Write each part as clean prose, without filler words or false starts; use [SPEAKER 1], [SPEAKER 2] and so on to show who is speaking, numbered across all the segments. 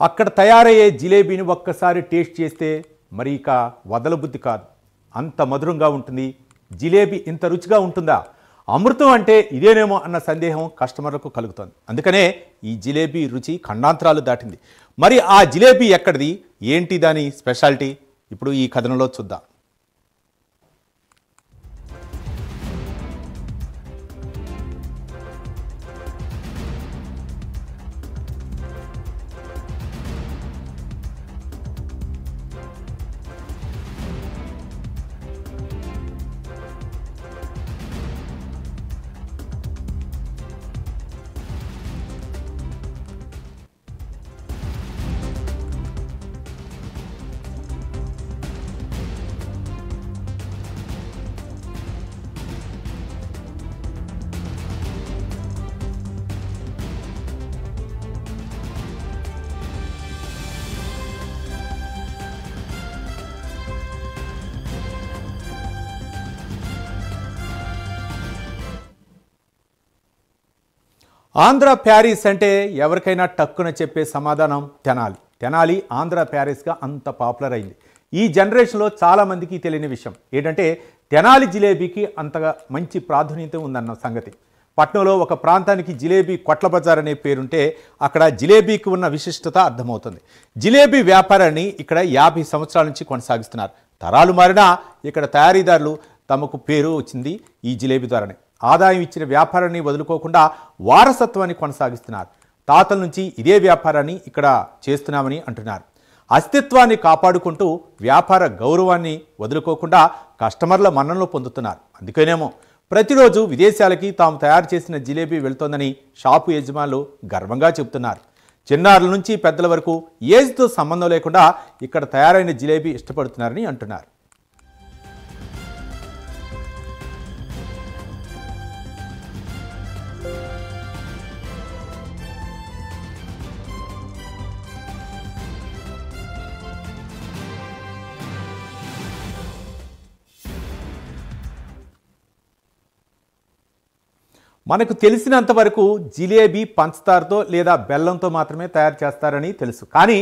[SPEAKER 1] అక్కడ తయారయ్యే జిలేబీని ఒక్కసారి టేస్ట్ చేస్తే మరి ఇక వదలబుద్ధి కాదు. అంత మధురంగా ఉంటుంది. జిలేబీ ఇంత రుచిగా ఉంటుందా? అమృతం అంటే ఇదేనేమో అన్న సందేహం కస్టమర్లకు కలుగుతుంది. అందుకనే ఈ జిలేబీ రుచి ఖండాంతరాలు దాటింది. మరి ఆ జిలేబీ ఎక్కడిది, ఏంటి దాని స్పెషాలిటీ, ఇప్పుడు ఈ కథనంలో చూద్దాం. ఆంధ్ర ప్యారిస్ అంటే ఎవరికైనా టక్కున చెప్పే సమాధానం తెనాలి. తెనాలి ఆంధ్ర ప్యారిస్గా అంత పాపులర్ అయింది. ఈ జనరేషన్లో చాలామందికి తెలియని విషయం ఏంటంటే తెనాలి జిలేబీకి అంతగా మంచి ప్రాధాన్యత ఉందన్న సంగతి. పట్నంలో ఒక ప్రాంతానికి జిలేబీ కొట్ల బజార్ అనే పేరుంటే అక్కడ జిలేబీకి ఉన్న విశిష్టత అర్థమవుతుంది. జిలేబీ వ్యాపారాన్ని ఇక్కడ 50 సంవత్సరాల నుంచి కొనసాగిస్తున్నారు. తరాలు మారినా ఇక్కడ తయారీదారులు తమకు పేరు వచ్చింది ఈ జిలేబీ ద్వారానే. ఆదాయం ఇచ్చిన వ్యాపారాన్ని వదులుకోకుండా వారసత్వాన్ని కొనసాగిస్తున్నారు. తాతల నుంచి ఇదే వ్యాపారాన్ని ఇక్కడ చేస్తున్నామని అంటున్నారు. అస్తిత్వాన్ని కాపాడుకుంటూ వ్యాపార గౌరవాన్ని వదులుకోకుండా కస్టమర్ల మన్ననలు పొందుతున్నారు. అందుకేనేమో ప్రతిరోజు విదేశాలకి తాము తయారు చేసిన జిలేబీ వెళ్తోందని షాపు యజమానులు గర్వంగా చెబుతున్నారు. చిన్నారుల నుంచి పెద్దల వరకు ఏజ్తో సంబంధం లేకుండా ఇక్కడ తయారైన జిలేబీ ఇష్టపడుతున్నారని అంటున్నారు. మనకు తెలిసినంత వరకు జిలేబీ పంచదారతో లేదా బెల్లంతో మాత్రమే తయారు చేస్తారని తెలుసు. కానీ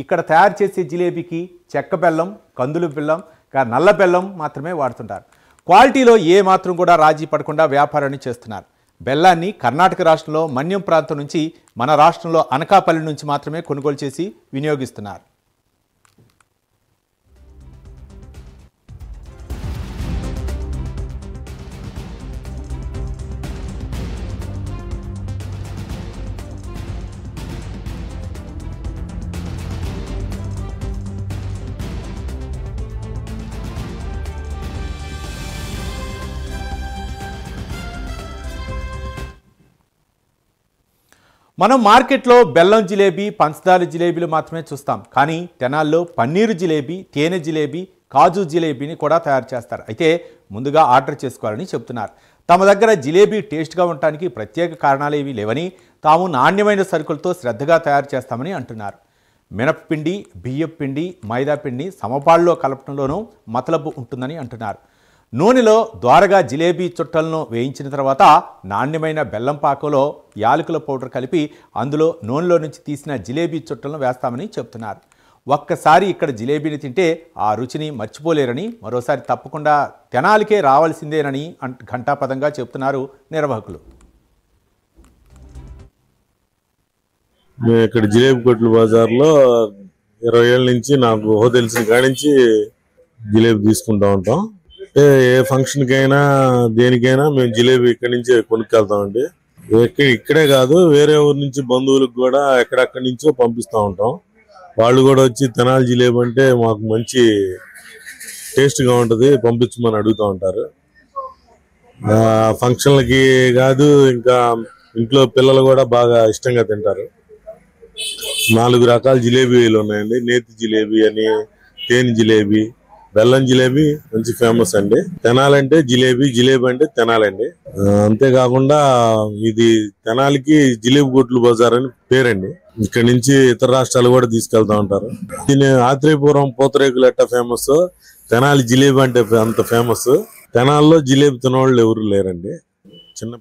[SPEAKER 1] ఇక్కడ తయారు చేసే జిలేబీకి చెక్క బెల్లం, కందులు బెల్లం, నల్ల బెల్లం మాత్రమే వాడుతుంటారు. క్వాలిటీలో ఏ మాత్రం కూడా రాజీ పడకుండా వ్యాపారాన్ని చేస్తున్నారు. బెల్లాన్ని కర్ణాటక రాష్ట్రంలో మన్యం ప్రాంతం నుంచి మన రాష్ట్రంలో అనకాపల్లి నుంచి మాత్రమే కొనుగోలు చేసి వినియోగిస్తున్నారు. మనం మార్కెట్లో బెల్లం జిలేబీ, పంచదార జిలేబీలు మాత్రమే చూస్తాం. కానీ తెనాల్లో పన్నీరు జిలేబీ, తేనె జిలేబీ, కాజు జిలేబీని కూడా తయారు చేస్తారు. అయితే ముందుగా ఆర్డర్ చేసుకోవాలని చెబుతున్నారు. తమ దగ్గర జిలేబీ టేస్ట్గా ఉండటానికి ప్రత్యేక కారణాలు ఏమీ లేవని, తాము నాణ్యమైన సరుకులతో శ్రద్ధగా తయారు చేస్తామని అంటున్నారు. మినపపిండి, బియ్యపు పిండి, మైదా పిండి సమపాళ్ళలో కలపడంలోనూ మతలబు ఉంటుందని అంటున్నారు. నూనెలో ద్వారగా జిలేబీ చుట్టలను వేయించిన తర్వాత నాణ్యమైన బెల్లం పాకంలో యాలకుల పౌడర్ కలిపి అందులో నూనెలో నుంచి తీసిన జిలేబీ చుట్టలను వేస్తామని చెప్తున్నారు. ఒక్కసారి ఇక్కడ జిలేబీని తింటే ఆ రుచిని మర్చిపోలేరని, మరోసారి తప్పకుండా తెనాలికే రావాల్సిందేనని ఘంటాపదంగా చెప్తున్నారు నిర్వాహకులు.
[SPEAKER 2] మేము ఇక్కడ జిలేబీ కొట్ల బజార్లో 20 ఏళ్ళ నుంచి నాకు తెలిసిన కాడి నుంచి జిలేబీ తీసుకుంటా ఉంటాం. ఏ ఫంక్షన్కి అయినా దేనికైనా మేము జిలేబీ ఇక్కడి నుంచే కొనుక్కెళ్తామండి. ఇక్కడే కాదు, వేరే ఊరు నుంచి బంధువులకు కూడా ఎక్కడెక్కడి నుంచో పంపిస్తూ ఉంటాం. వాళ్ళు కూడా వచ్చి తెనాలి జిలేబీ అంటే మాకు మంచి టేస్ట్గా ఉంటుంది, పంపించమని అడుగుతూ ఉంటారు. ఫంక్షన్లకి కాదు, ఇంకా ఇంట్లో పిల్లలు కూడా బాగా ఇష్టంగా తింటారు. 4 రకాల జిలేబీలు ఉన్నాయండి. నేతి జిలేబీ అని, తేనె జిలేబీ, బెల్లం జిలేబీ మంచి ఫేమస్ అండి. తెనాలంటే జిలేబీ, జిలేబీ అంటే తెనాలండి. అంతేకాకుండా ఇది తెనాలికి జిలేబీ కొట్లు బజార్ అని పేరండి. ఇక్కడ నుంచి ఇతర రాష్ట్రాలు కూడా తీసుకెళ్తా ఉంటారు. దీని ఆత్రేయపురం పూతరేకులు ఎట్టా ఫేమస్, తెనాలి జిలేబీ అంటే అంత ఫేమస్. తెనాల్లో జిలేబీ తినవాళ్ళు ఎవరు లేరండి. చిన్న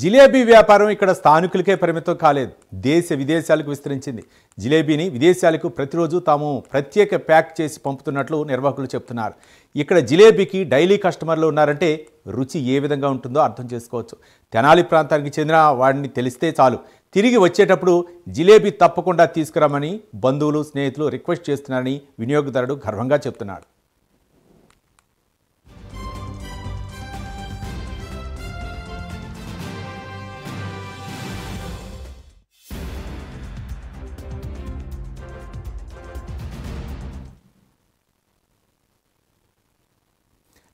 [SPEAKER 1] జిలేబీ వ్యాపారం ఇక్కడ స్థానికులకే పరిమితం కాలేదు, దేశ విదేశాలకు విస్తరించింది. జిలేబీని విదేశాలకు ప్రతిరోజు తాము ప్రత్యేక ప్యాక్ చేసి పంపుతున్నట్లు నిర్వాహకులు చెప్తున్నారు. ఇక్కడ జిలేబీకి డైలీ కస్టమర్లు ఉన్నారంటే రుచి ఏ విధంగా ఉంటుందో అర్థం చేసుకోవచ్చు. తెనాలి ప్రాంతానికి చెందిన వాడిని తెలిస్తే చాలు, తిరిగి వచ్చేటప్పుడు జిలేబీ తప్పకుండా తీసుకురామని బంధువులు స్నేహితులు రిక్వెస్ట్ చేస్తున్నారని వినియోగదారుడు గర్వంగా చెప్తున్నాడు.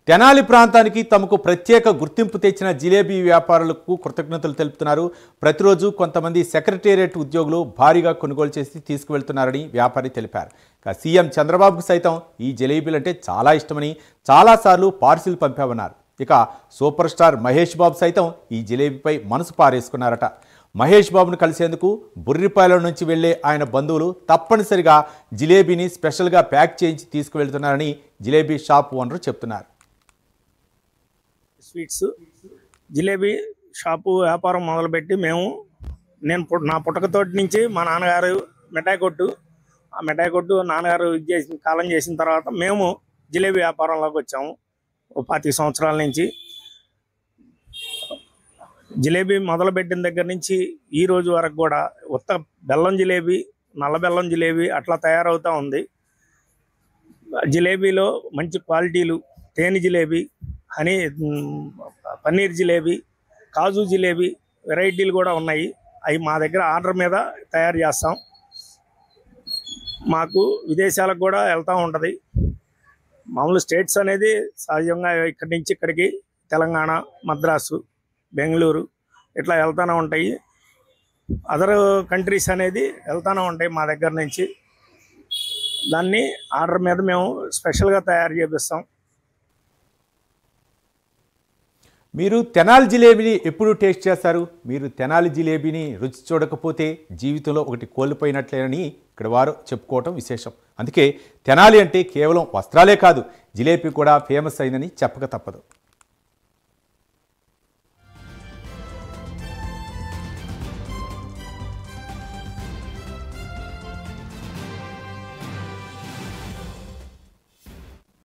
[SPEAKER 1] తెనాలి ప్రాంతానికి తమకు ప్రత్యేక గుర్తింపు తెచ్చిన జిలేబీ వ్యాపారులకు కృతజ్ఞతలు తెలుపుతున్నారు. ప్రతిరోజు కొంతమంది సెక్రటేరియట్ ఉద్యోగులు భారీగా కొనుగోలు చేసి తీసుకువెళ్తున్నారని వ్యాపారి తెలిపారు. సీఎం చంద్రబాబుకు సైతం ఈ జిలేబీలంటే చాలా ఇష్టమని చాలాసార్లు పార్సిల్ పంపామన్నారు. ఇక సూపర్ స్టార్ మహేష్ బాబు సైతం ఈ జిలేబీపై మనసు పారేసుకున్నారట. మహేష్ బాబును కలిసేందుకు బుర్రిపాలెం నుంచి వెళ్లే ఆయన బంధువులు తప్పనిసరిగా జిలేబీని స్పెషల్గా ప్యాక్ చేయించి తీసుకువెళ్తున్నారని జిలేబీ షాప్ ఓనర్ చెప్తున్నారు.
[SPEAKER 3] స్వీట్స్ జిలేబీ షాపు వ్యాపారం మొదలుపెట్టి నేను నా పుట్టకతోటి నుంచి మా నాన్నగారు మిఠాయి కొట్టు, ఆ మిఠాయి కొట్టు నాన్నగారు కాలం చేసిన తర్వాత మేము జిలేబీ వ్యాపారంలోకి వచ్చాము. 25 సంవత్సరాల నుంచి జిలేబీ మొదలుపెట్టిన దగ్గర నుంచి ఈ రోజు వరకు కూడా ఉత్త బెల్లం జిలేబీ, నల్ల బెల్లం జిలేబీ అట్లా తయారవుతూ ఉంది. జిలేబీలో మంచి క్వాలిటీలు తేనె జిలేబీ, హనీ పన్నీర్ జిలేబీ, కాజు జిలేబీ వెరైటీలు కూడా ఉన్నాయి. అవి మా దగ్గర ఆర్డర్ మీద తయారు చేస్తాం. మాకు విదేశాలకు కూడా వెళ్తూ ఉంటుంది. మామూలు స్టేట్స్ అనేది సహజంగా ఇక్కడి నుంచి ఇక్కడికి తెలంగాణ, మద్రాసు, బెంగళూరు ఇట్లా వెళ్తూనే ఉంటాయి. అదర్ కంట్రీస్ అనేది వెళ్తూనే ఉంటాయి మా దగ్గర నుంచి. దాన్ని ఆర్డర్ మీద మేము స్పెషల్గా తయారు చేపిస్తాం.
[SPEAKER 1] మీరు తెనాలి జిలేబీని ఎప్పుడు టేస్ట్ చేస్తారు? మీరు తెనాలి జిలేబీని రుచి చూడకపోతే జీవితంలో ఒకటి కోల్పోయినట్లేనని ఇక్కడ వారు చెప్పుకోవటం విశేషం. అందుకే తెనాలి అంటే కేవలం వస్త్రాలే కాదు, జిలేబీ కూడా ఫేమస్ అయిందని చెప్పక తప్పదు.